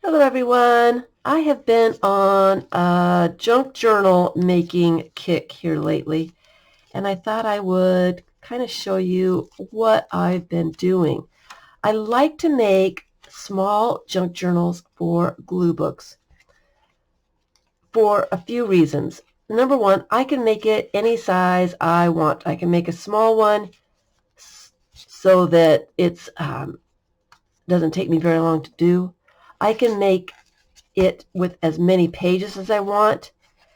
Hello everyone. I have been on a junk journal making kick here lately, and I thought I would kind of show you what I've been doing. I like to make small junk journals for glue books for a few reasons. Number one, I can make it any size I want. I can make a small one so that it doesn't take me very long to do. I can make it with as many pages as I want.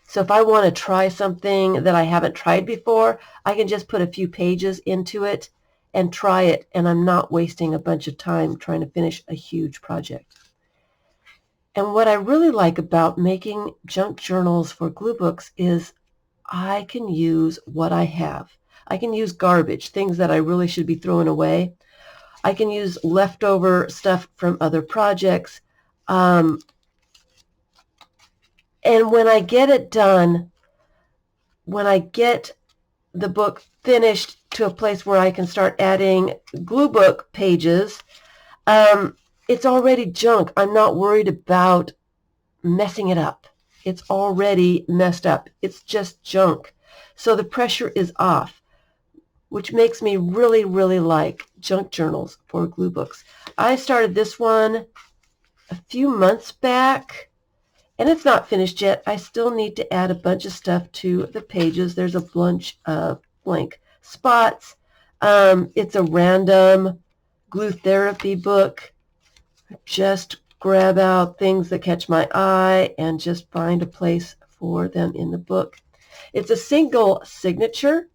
So if I want to try something that I haven't tried before, I can just put a few pages into it and try it, and I'm not wasting a bunch of time trying to finish a huge project. And what I really like about making junk journals for glue books is I can use what I have. I can use garbage, things that I really should be throwing away. I can use leftover stuff from other projects. And when I get it done, when I get the book finished to a place where I can start adding glue book pages, it's already junk. I'm not worried about messing it up. It's already messed up. It's just junk. So the pressure is off, which makes me really, really like junk journals for glue books. I started this one a few months back, and it's not finished yet. I still need to add a bunch of stuff to the pages. There's a bunch of blank spots. It's a random glue therapy book. Just grab out things that catch my eye and just find a place for them in the book. It's a single signature.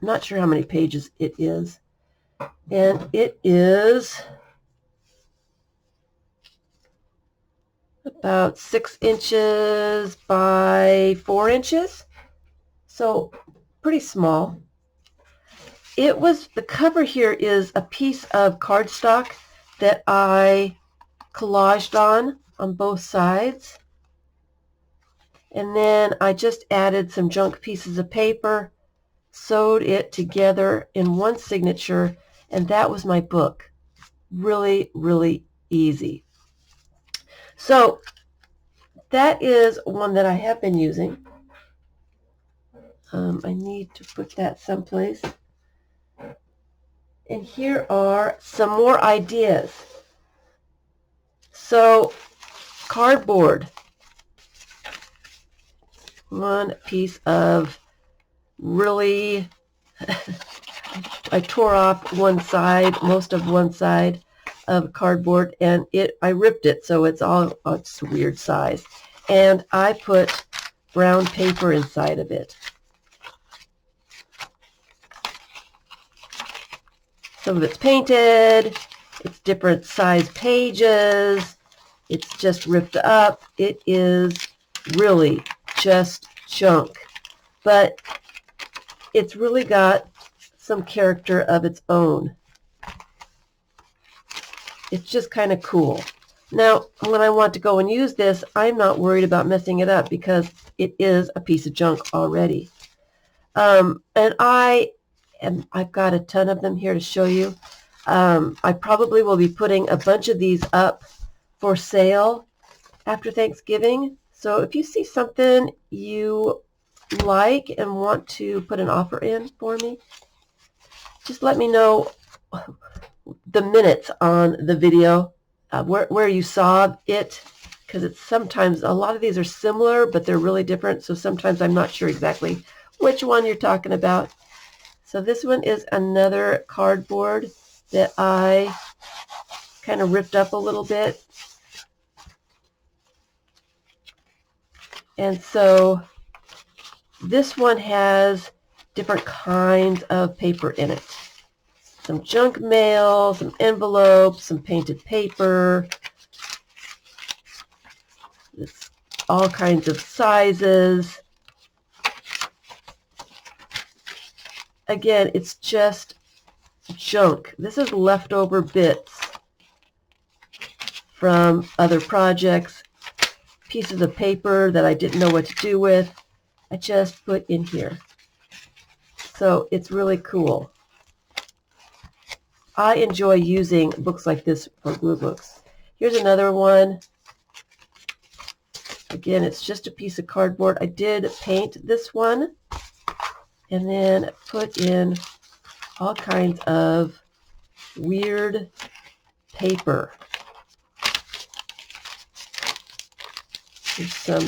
I'm not sure how many pages it is. And it is about 6 inches by 4 inches. So pretty small. The cover here is a piece of cardstock that I collaged on both sides. And then I just added some junk pieces of paper, sewed it together in one signature, and that was my book. Really, really easy. So that is one that I have been using. I need to put that someplace. And here are some more ideas. So cardboard. One piece of really, I tore off one side, most of one side of cardboard, and I ripped it, so it's a weird size. And I put brown paper inside of it. Some of it's painted, it's different size pages, it's just ripped up. It is really just junk, but it's really got some character of its own. It's just kind of cool. Now, when I want to go and use this, I'm not worried about messing it up because it is a piece of junk already. And I've got a ton of them here to show you. I probably will be putting a bunch of these up for sale after Thanksgiving. So if you see something you like and want to put an offer in for me, just let me know the minutes on the video where you saw it, because it's sometimes a lot of these are similar, but they're really different. So sometimes I'm not sure exactly which one you're talking about. So this one is another cardboard that I kind of ripped up a little bit. And so this one has different kinds of paper in it. Some junk mail, some envelopes, some painted paper. It's all kinds of sizes. Again, it's just junk. This is leftover bits from other projects, pieces of paper that I didn't know what to do with. I just put in here. So it's really cool. I enjoy using books like this for glue books. Here's another one. Again, it's just a piece of cardboard. I did paint this one and then put in all kinds of weird paper. Here's some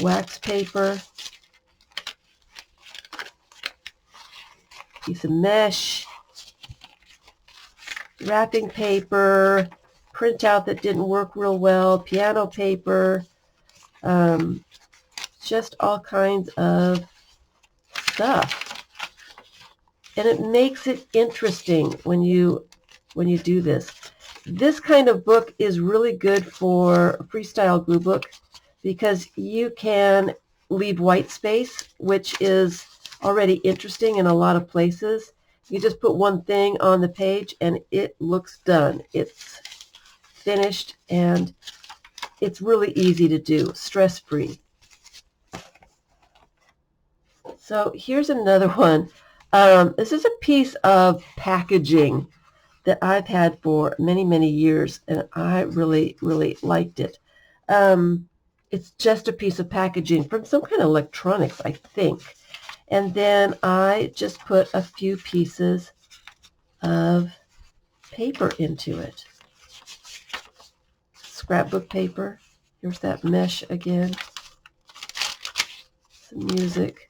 wax paper, piece of mesh, wrapping paper, printout that didn't work real well, piano paper, just all kinds of stuff. And it makes it interesting when you do this. This kind of book is really good for a freestyle glue book because you can leave white space, which is already interesting in a lot of places. You just put one thing on the page and it looks done. It's finished and it's really easy to do, stress-free. So here's another one. This is a piece of packaging that I've had for many, many years, and I really, really liked it. It's just a piece of packaging from some kind of electronics, I think. And then I just put a few pieces of paper into it. Scrapbook paper. Here's that mesh again. Some music.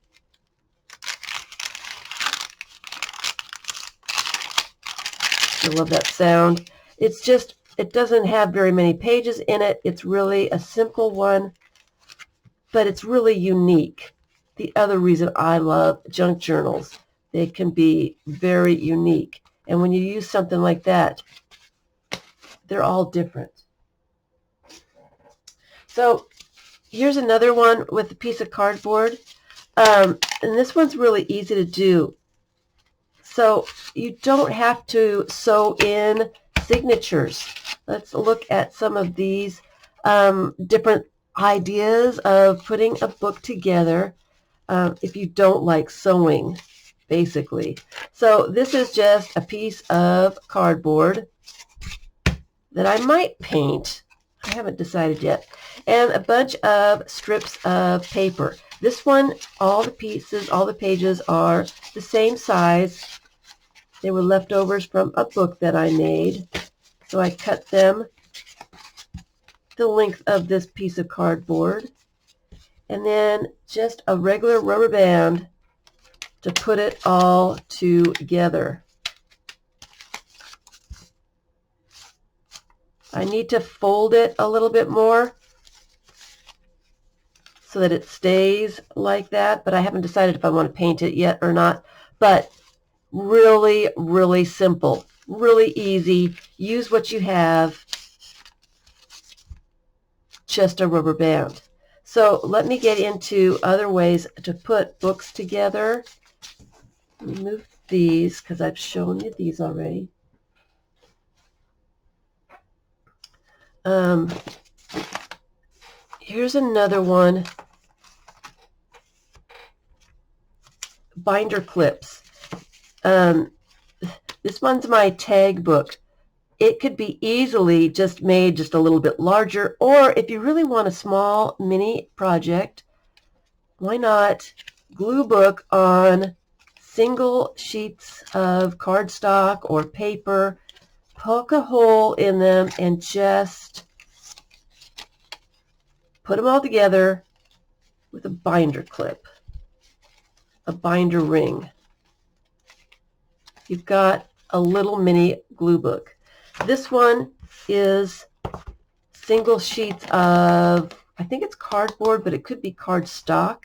I love that sound. It's just, it doesn't have very many pages in it. It's really a simple one, but it's really unique. The other reason I love junk journals, they can be very unique. And when you use something like that, they're all different. So here's another one with a piece of cardboard. And this one's really easy to do. So you don't have to sew in signatures. Let's look at some of these different ideas of putting a book together if you don't like sewing, basically. So this is just a piece of cardboard that I might paint. I haven't decided yet. And a bunch of strips of paper. This one, all the pieces, all the pages are the same size. They were leftovers from a book that I made. So I cut them the length of this piece of cardboard. And then just a regular rubber band to put it all together. I need to fold it a little bit more so that it stays like that, but I haven't decided if I want to paint it yet or not. But really, really simple, really easy. Use what you have, just a rubber band. So let me get into other ways to put books together. Let me move these because I've shown you these already. Here's another one. Binder clips. This one's my tag book. It could be easily just made just a little bit larger, or if you really want a small mini project, why not glue book on single sheets of cardstock or paper, poke a hole in them, and just put them all together with a binder clip, a binder ring. You've got a little mini glue book. This one is single sheets of, I think it's cardboard, but it could be cardstock.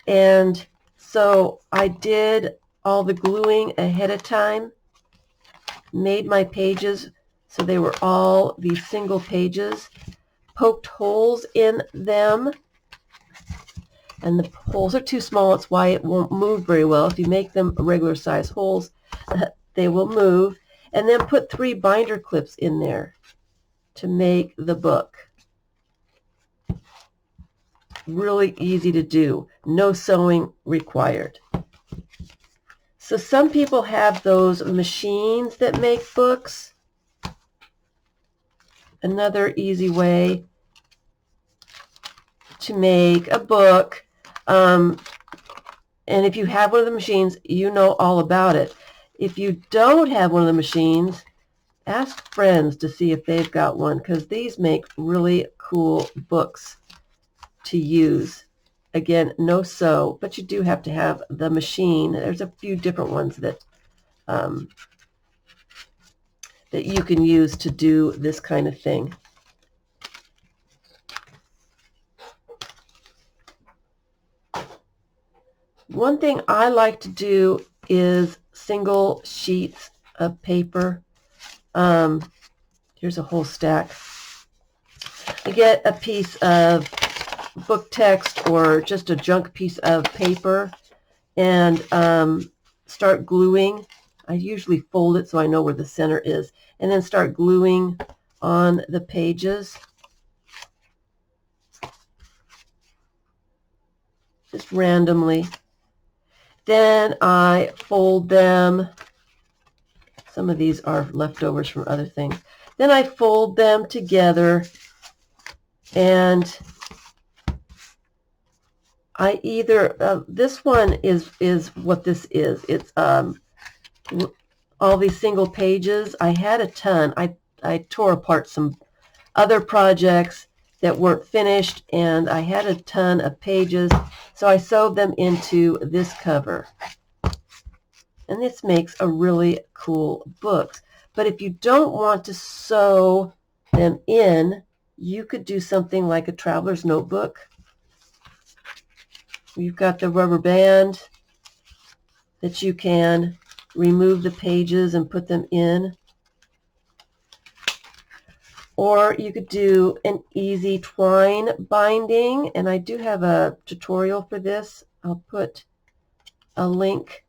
And so I did all the gluing ahead of time, made my pages so they were all these single pages, poked holes in them, and the holes are too small. It's why it won't move very well. If you make them regular size holes, they will move. And then put 3 binder clips in there to make the book. Really easy to do. No sewing required. So some people have those machines that make books. Another easy way to make a book. And if you have one of the machines, you know all about it. If you don't have one of the machines, ask friends to see if they've got one, because these make really cool books to use. Again, no sew, but you do have to have the machine. There's a few different ones that that you can use to do this kind of thing. One thing I like to do is single sheets of paper. Here's a whole stack. I get a piece of book text or just a junk piece of paper and start gluing. I usually fold it so I know where the center is, and then start gluing on the pages. Just randomly. Then I fold them. Some of these are leftovers from other things. Then I fold them together, and I either, this one is what this is. It's all these single pages. I had a ton. I tore apart some other projects that weren't finished, and I had a ton of pages, so I sewed them into this cover. And this makes a really cool book. But if you don't want to sew them in, you could do something like a traveler's notebook. You've got the rubber band that you can remove the pages and put them in. Or you could do an easy twine binding, and I do have a tutorial for this. I'll put a link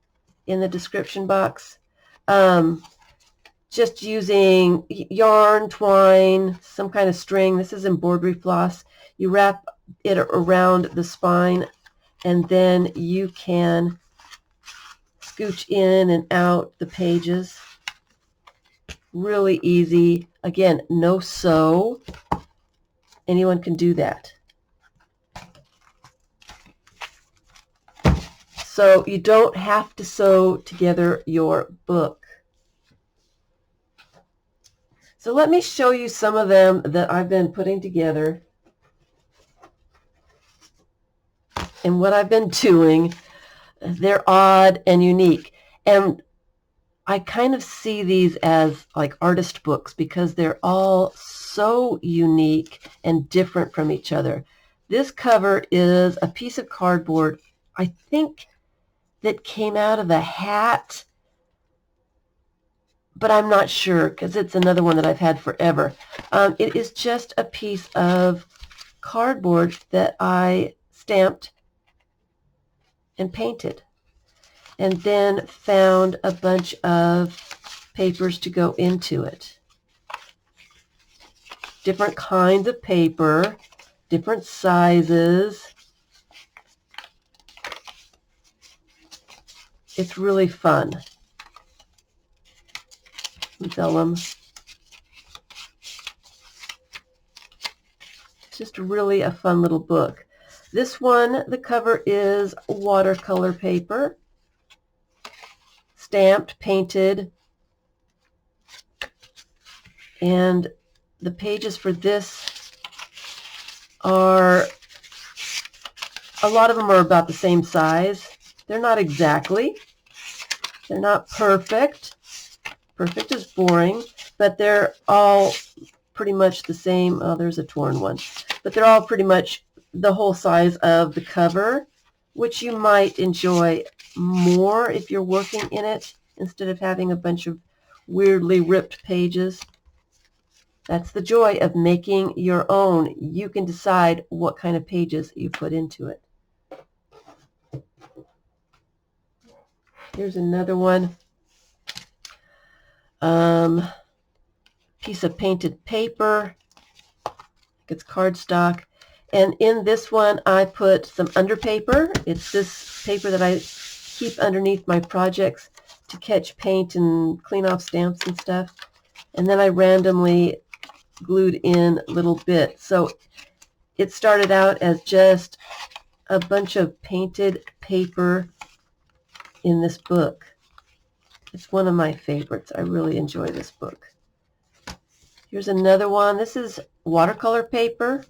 in the description box. Just using yarn, twine, some kind of string. This is embroidery floss. You wrap it around the spine, and then you can scooch in and out the pages. Really easy. Again, no sew. Anyone can do that. So you don't have to sew together your book. So let me show you some of them that I've been putting together and what I've been doing. They're odd and unique. And I kind of see these as like artist books because they're all so unique and different from each other. This cover is a piece of cardboard, I think, that came out of a hat, but I'm not sure because it's another one that I've had forever. It is just a piece of cardboard that I stamped and painted, and then found a bunch of papers to go into it. Different kinds of paper, different sizes. It's really fun. Vellum. It's just really a fun little book. This one, the cover is watercolor paper, stamped, painted, and the pages for this are, a lot of them are about the same size. They're not exactly. They're not perfect. Perfect is boring, but they're all pretty much the same. Oh, there's a torn one. But they're all pretty much the whole size of the cover, which you might enjoy more if you're working in it instead of having a bunch of weirdly ripped pages. That's the joy of making your own. You can decide what kind of pages you put into it. Here's another one. Piece of painted paper. It's cardstock. And in this one, I put some underpaper. It's this paper that I keep underneath my projects to catch paint and clean off stamps and stuff. And then I randomly glued in little bits. So It started out as just a bunch of painted paper in this book. It's one of my favorites. I really enjoy this book. Here's another one. This is watercolor paper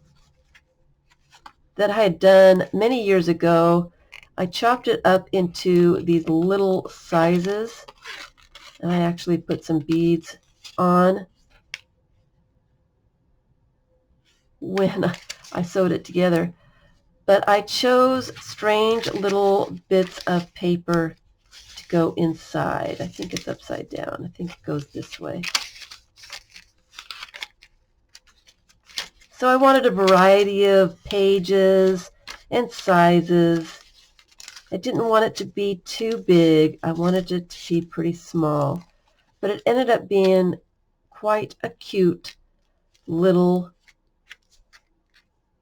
that I had done many years ago. I chopped it up into these little sizes, and I actually put some beads on when I sewed it together. But I chose strange little bits of paper to go inside. I think it's upside down. I think it goes this way. So I wanted a variety of pages and sizes. I didn't want it to be too big. I wanted it to be pretty small. But it ended up being quite a cute little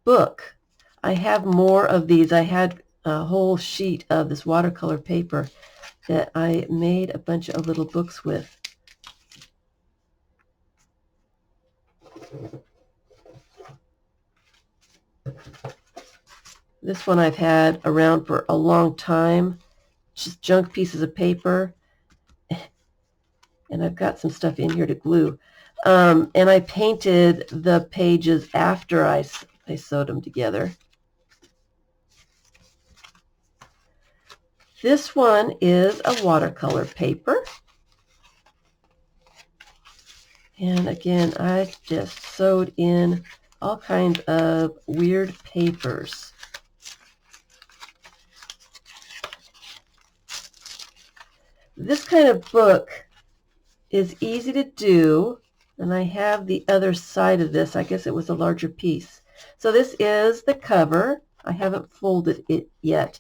book. I have more of these. I had a whole sheet of this watercolor paper that I made a bunch of little books with. This one I've had around for a long time, just junk pieces of paper. And I've got some stuff in here to glue. And I painted the pages after I sewed them together. This one is a watercolor paper. And again, I just sewed in all kinds of weird papers. This kind of book is easy to do, and I have the other side of this. I guess it was a larger piece. So this is the cover. I haven't folded it yet.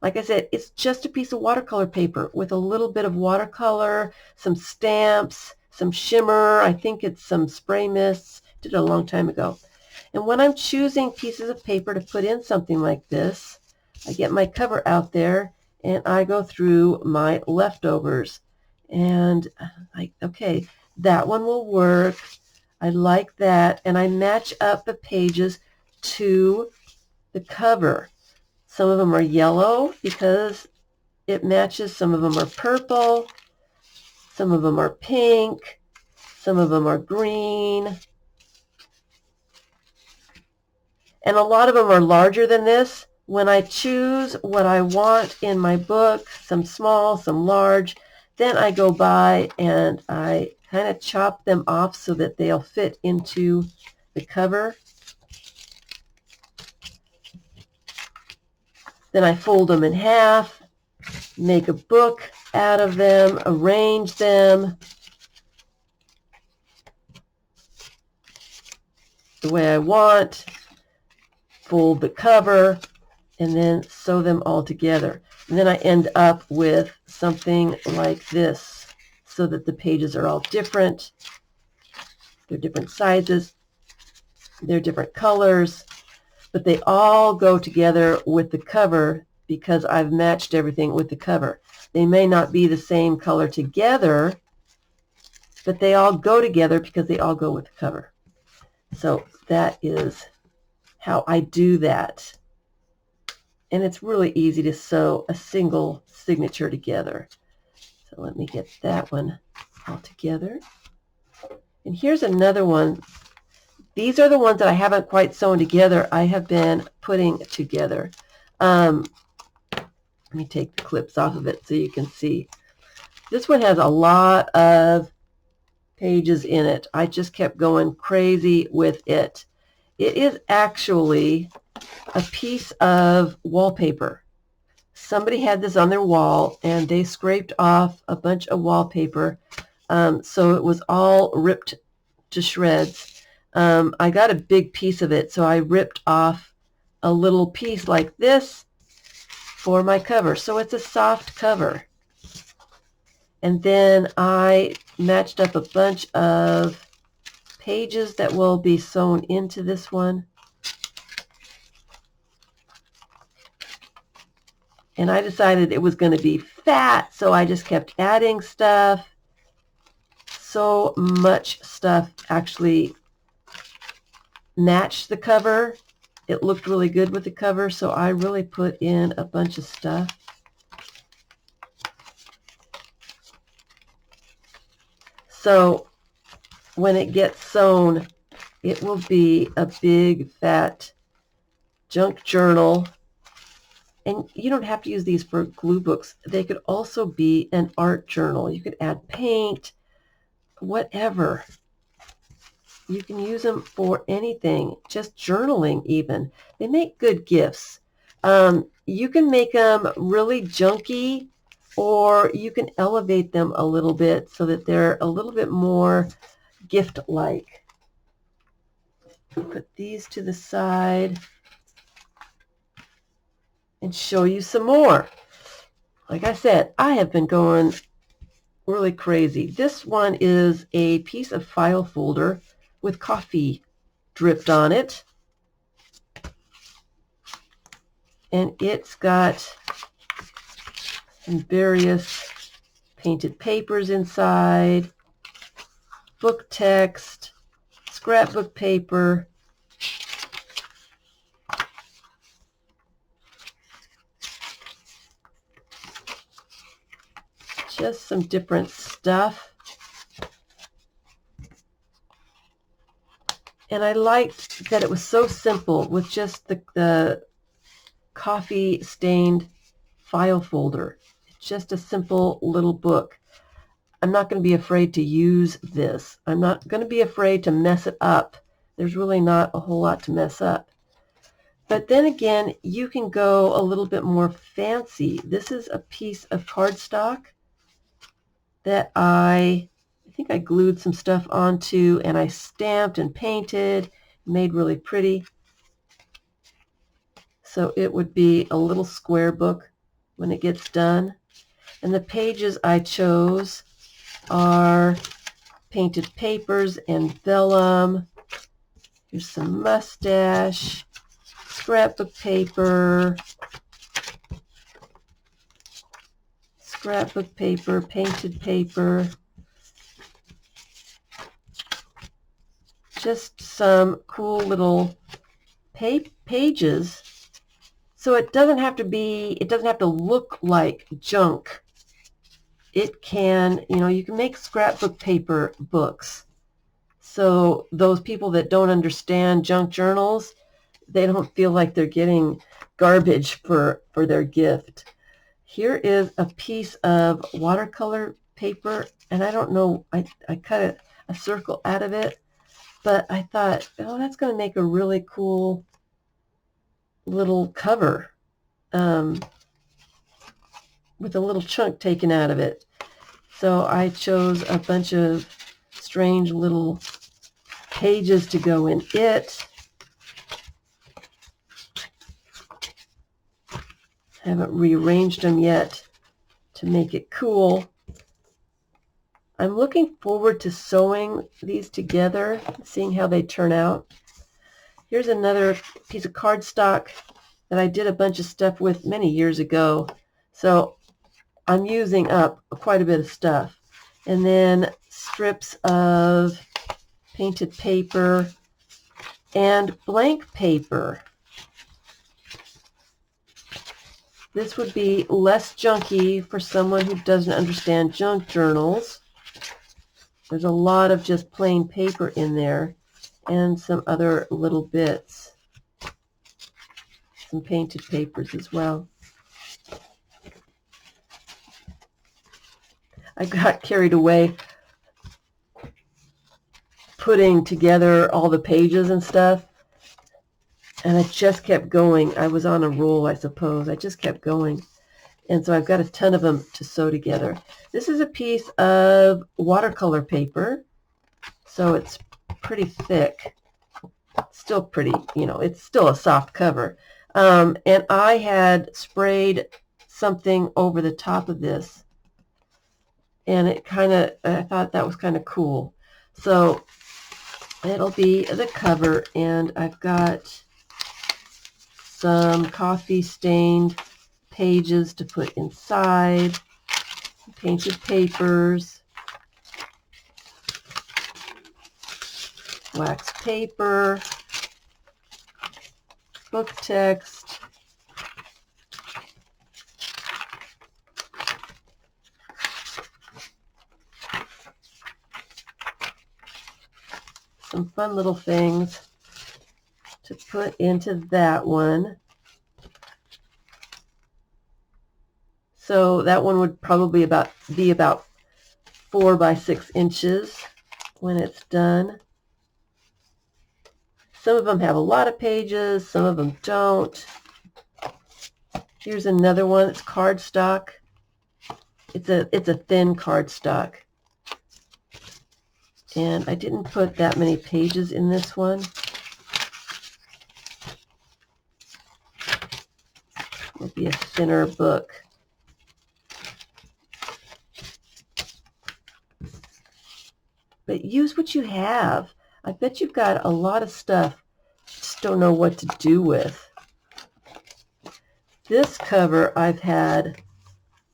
Like I said, it's just a piece of watercolor paper with a little bit of watercolor, some stamps, some shimmer. I think it's some spray mists. Did it a long time ago. And when I'm choosing pieces of paper to put in something like this, I get my cover out there and I go through my leftovers. And okay, that one will work. I like that. And I match up the pages to the cover. Some of them are yellow because it matches. Some of them are purple. Some of them are pink. Some of them are green. And a lot of them are larger than this. When I choose what I want in my book, some small, some large, then I go by and I kind of chop them off so that they'll fit into the cover. Then I fold them in half, make a book out of them, arrange them the way I want, fold the cover, and then sew them all together. And then I end up with something like this so that the pages are all different. They're different sizes. They're different colors. But they all go together with the cover because I've matched everything with the cover. They may not be the same color together, but they all go together because they all go with the cover. So that is how I do that. And it's really easy to sew a single signature together. So let me get that one all together. And here's another one. These are the ones that I haven't quite sewn together. I have been putting together. Let me take the clips off of it so you can see. This one has a lot of pages in it. I just kept going crazy with it. It is actually a piece of wallpaper. Somebody had this on their wall and they scraped off a bunch of wallpaper, so it was all ripped to shreds. I got a big piece of it, so I ripped off a little piece like this for my cover. So it's a soft cover. And then I matched up a bunch of pages that will be sewn into this one. And I decided it was going to be fat, so I just kept adding stuff. So much stuff actually matched the cover, it looked really good with the cover, so I really put in a bunch of stuff. So when it gets sewn, it will be a big, fat junk journal. And you don't have to use these for glue books. They could also be an art journal. You could add paint, whatever. You can use them for anything, just journaling even. They make good gifts. You can make them really junky, or you can elevate them a little bit so that they're a little bit more gift-like. Put these to the side and show you some more. Like I said, I have been going really crazy. This one is a piece of file folder with coffee dripped on it. And it's got some various painted papers inside, book text, scrapbook paper, just some different stuff. And I liked that it was so simple with just the coffee stained file folder. It's just a simple little book. I'm not going to be afraid to use this. I'm not going to be afraid to mess it up. There's really not a whole lot to mess up. But then again, you can go a little bit more fancy. This is a piece of cardstock that I think I glued some stuff onto, and I stamped and painted, made really pretty. So it would be a little square book when it gets done. And the pages I chose are painted papers and vellum. Here's some mustache, scrapbook paper, painted paper. Just some cool little pages. So it doesn't have to look like junk. It can, you can make scrapbook paper books. So those people that don't understand junk journals, they don't feel like they're getting garbage for their gift. Here is a piece of watercolor paper, and I don't know, I cut a circle out of it, but I thought, oh, that's going to make a really cool little cover with a little chunk taken out of it. So I chose a bunch of strange little pages to go in it. Haven't rearranged them yet to make it cool. I'm looking forward to sewing these together, seeing how they turn out. Here's another piece of cardstock that I did a bunch of stuff with many years ago. So I'm using up quite a bit of stuff. And then strips of painted paper and blank paper. This would be less junky for someone who doesn't understand junk journals. There's a lot of just plain paper in there and some other little bits. Some painted papers as well. I got carried away putting together all the pages and stuff, and I just kept going. I was on a roll, I suppose. I just kept going. And so I've got a ton of them to sew together. This is a piece of watercolor paper, so it's pretty thick. Still pretty, it's still a soft cover. And I had sprayed something over the top of this, and I thought that was kind of cool. So it'll be the cover, and I've got some coffee stained pages to put inside, painted papers, wax paper, book text. Some fun little things to put into that one. So that one would probably be about 4 by 6 inches when it's done. Some of them have a lot of pages, some of them don't. Here's another one. It's cardstock. It's a thin cardstock. And I didn't put that many pages in this one. It'll be a thinner book. But use what you have. I bet you've got a lot of stuff you just don't know what to do with. This cover I've had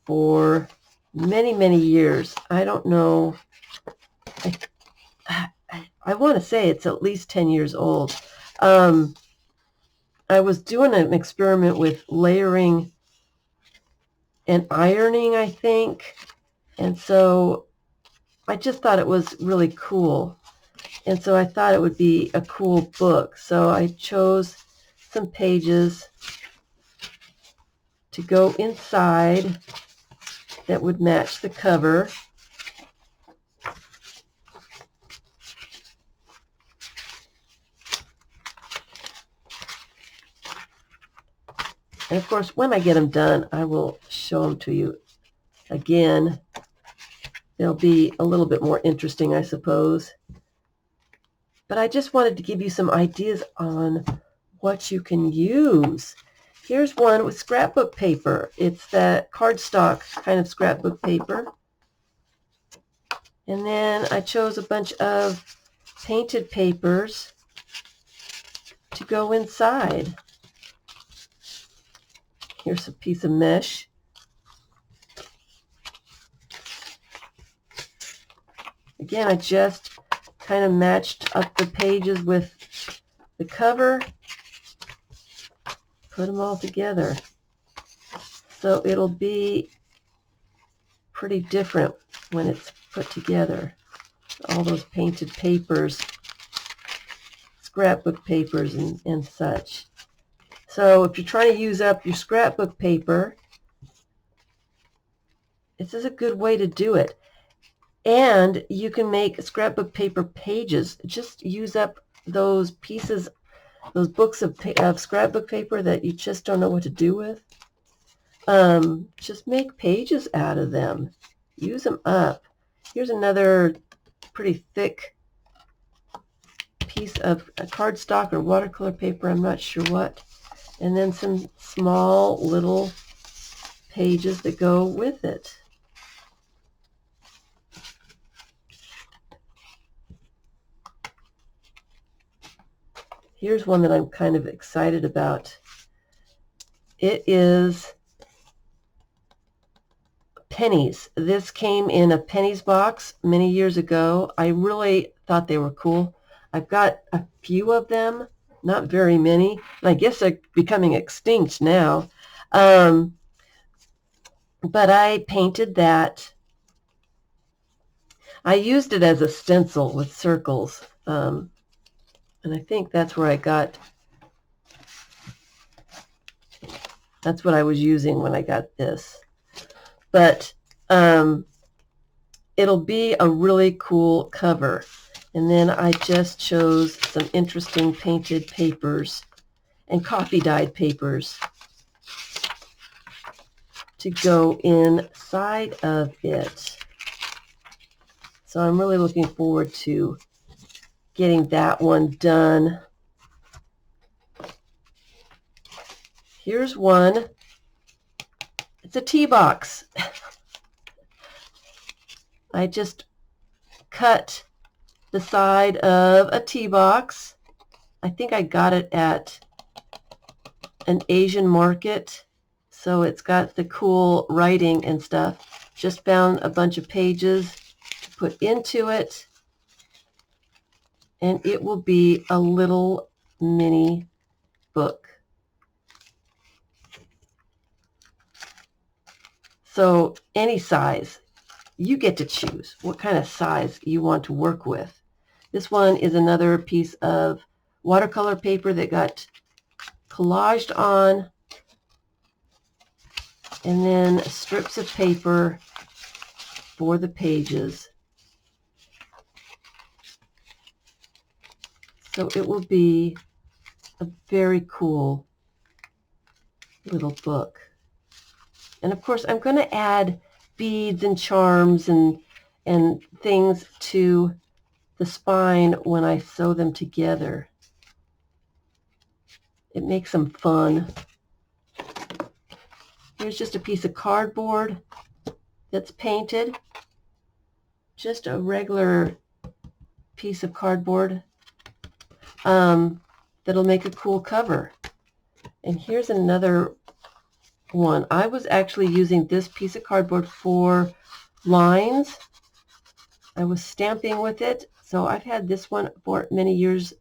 for many, many years. I don't know. I want to say it's at least 10 years old. I was doing an experiment with layering and ironing, I think. And so I just thought it was really cool. And so I thought it would be a cool book. So I chose some pages to go inside that would match the cover. And of course, when I get them done, I will show them to you again. They'll be a little bit more interesting, I suppose. But I just wanted to give you some ideas on what you can use. Here's one with scrapbook paper. It's that cardstock kind of scrapbook paper. And then I chose a bunch of painted papers to go inside. Here's a piece of mesh. Again, I just kind of matched up the pages with the cover, put them all together. So it'll be pretty different when it's put together. All those painted papers, scrapbook papers and such. So if you're trying to use up your scrapbook paper, this is a good way to do it. And you can make scrapbook paper pages. Just use up those pieces, those books of scrapbook paper that you just don't know what to do with. Just make pages out of them. Use them up. Here's another pretty thick piece of cardstock or watercolor paper, I'm not sure what. And then some small little pages that go with it. Here's one that I'm kind of excited about. It is pennies. This came in a pennies box many years ago. I really thought they were cool. I've got a few of them, not very many, and I guess they're becoming extinct now. But I painted that. I used it as a stencil with circles, and I think that's where that's what I was using when I got this. But it'll be a really cool cover. And then I just chose some interesting painted papers and coffee dyed papers to go inside of it. So I'm really looking forward to getting that one done. Here's one. It's a tea box. I just cut the side of a tea box. I think I got it at an Asian market, so it's got the cool writing and stuff. Just found a bunch of pages to put into it, and it will be a little mini book. So any size, you get to choose what kind of size you want to work with. This one is another piece of watercolor paper that got collaged on, and then strips of paper for the pages. So it will be a very cool little book. And of course, I'm going to add beads and charms and things to the spine when I sew them together. It makes them fun. Here's just a piece of cardboard that's painted. Just a regular piece of cardboard that'll make a cool cover. And here's another one. I was actually using this piece of cardboard for lines. I was stamping with it, so I've had this one for many years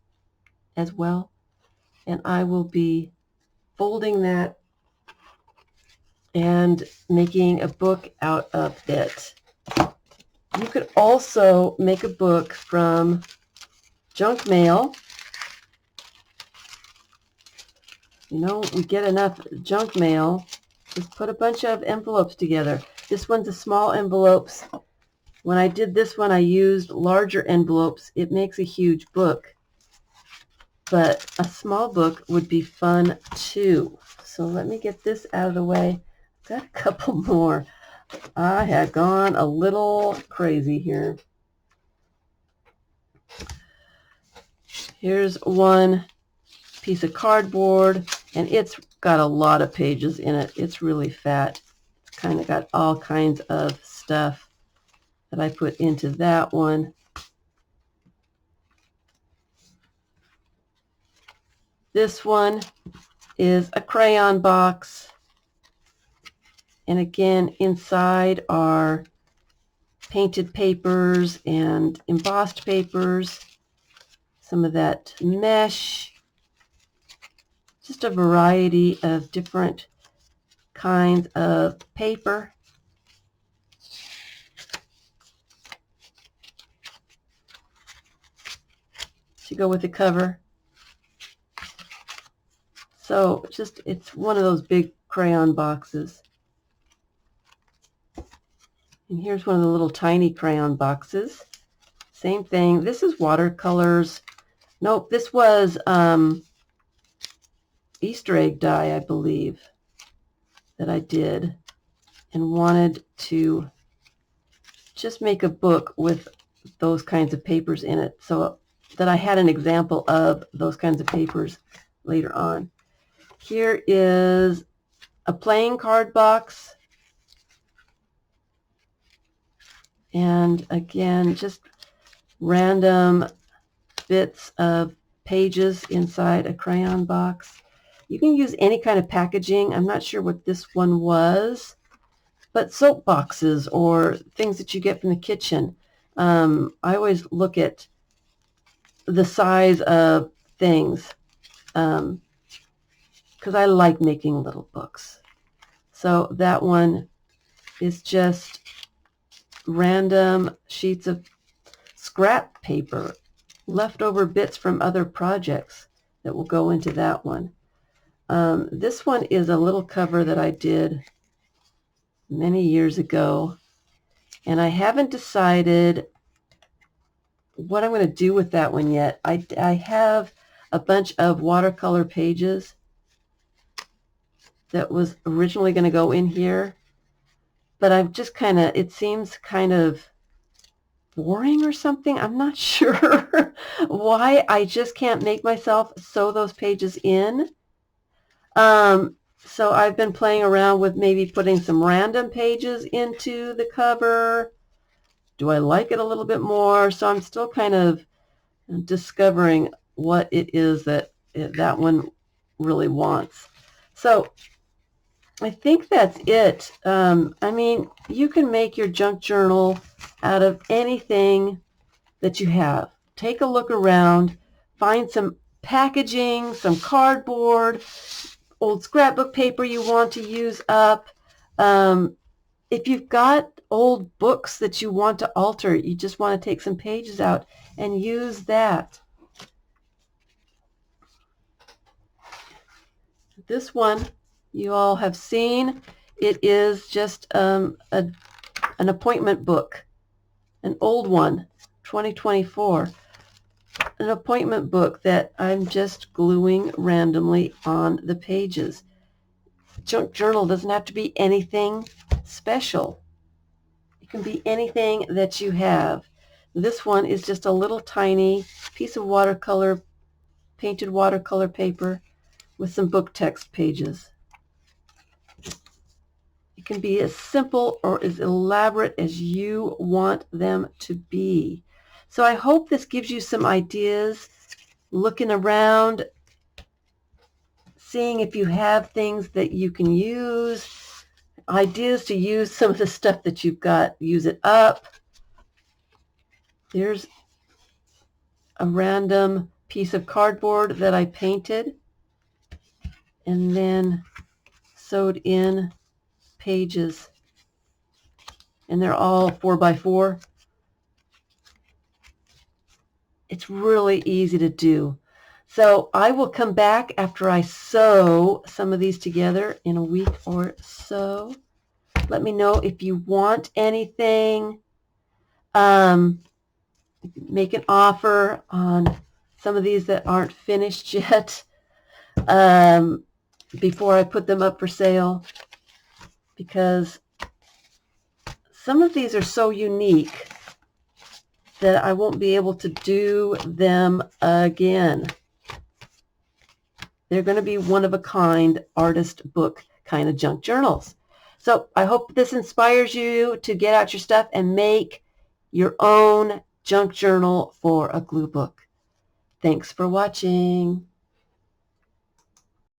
as well. And I will be folding that and making a book out of it. You could also make a book from junk mail. You know, we get enough junk mail. Just put a bunch of envelopes together. This one's a small envelopes. When I did this one, I used larger envelopes. It makes a huge book. But a small book would be fun too. So let me get this out of the way. I've got a couple more. I have gone a little crazy here. Here's one piece of cardboard, and it's got a lot of pages in it. It's really fat. It's kind of got all kinds of stuff that I put into that one. This one is a crayon box. And again, inside are painted papers and embossed papers, some of that mesh, just a variety of different kinds of paper. To go with the cover. So it's one of those big crayon boxes. And here's one of the little tiny crayon boxes. Same thing. This is watercolors. Nope, this was Easter egg die, I believe, that I did and wanted to just make a book with those kinds of papers in it so that I had an example of those kinds of papers later on. Here is a playing card box. And again, just random bits of pages inside a crayon box. You can use any kind of packaging. I'm not sure what this one was, but soap boxes or things that you get from the kitchen. I always look at the size of things because I like making little books. So that one is just random sheets of scrap paper, leftover bits from other projects that will go into that one. This one is a little cover that I did many years ago, and I haven't decided what I'm going to do with that one yet. I have a bunch of watercolor pages that was originally going to go in here, but I've just kind of, it seems kind of boring or something. I'm not sure why. I just can't make myself sew those pages in. So I've been playing around with maybe putting some random pages into the cover. Do I like it a little bit more? So I'm still kind of discovering what it is that that one really wants. So I think that's it. I mean, you can make your junk journal out of anything that you have. Take a look around, find some packaging, some cardboard, old scrapbook paper you want to use up. if you've got old books that you want to alter, you just want to take some pages out and use that. This one you all have seen. It is just an appointment book, an old one, 2024. An appointment book that I'm just gluing randomly on the pages. Junk journal doesn't have to be anything special. It can be anything that you have. This one is just a little tiny piece of watercolor, painted watercolor paper with some book text pages. It can be as simple or as elaborate as you want them to be. So I hope this gives you some ideas, looking around, seeing if you have things that you can use, ideas to use some of the stuff that you've got, use it up. There's a random piece of cardboard that I painted and then sewed in pages, and they're all 4x4. It's really easy to do. So I will come back after I sew some of these together in a week or so. Let me know if you want anything. Make an offer on some of these that aren't finished yet before I put them up for sale, because some of these are so unique that I won't be able to do them again. They're going to be one-of-a-kind artist book kind of junk journals. So I hope this inspires you to get out your stuff and make your own junk journal for a glue book. Thanks for watching.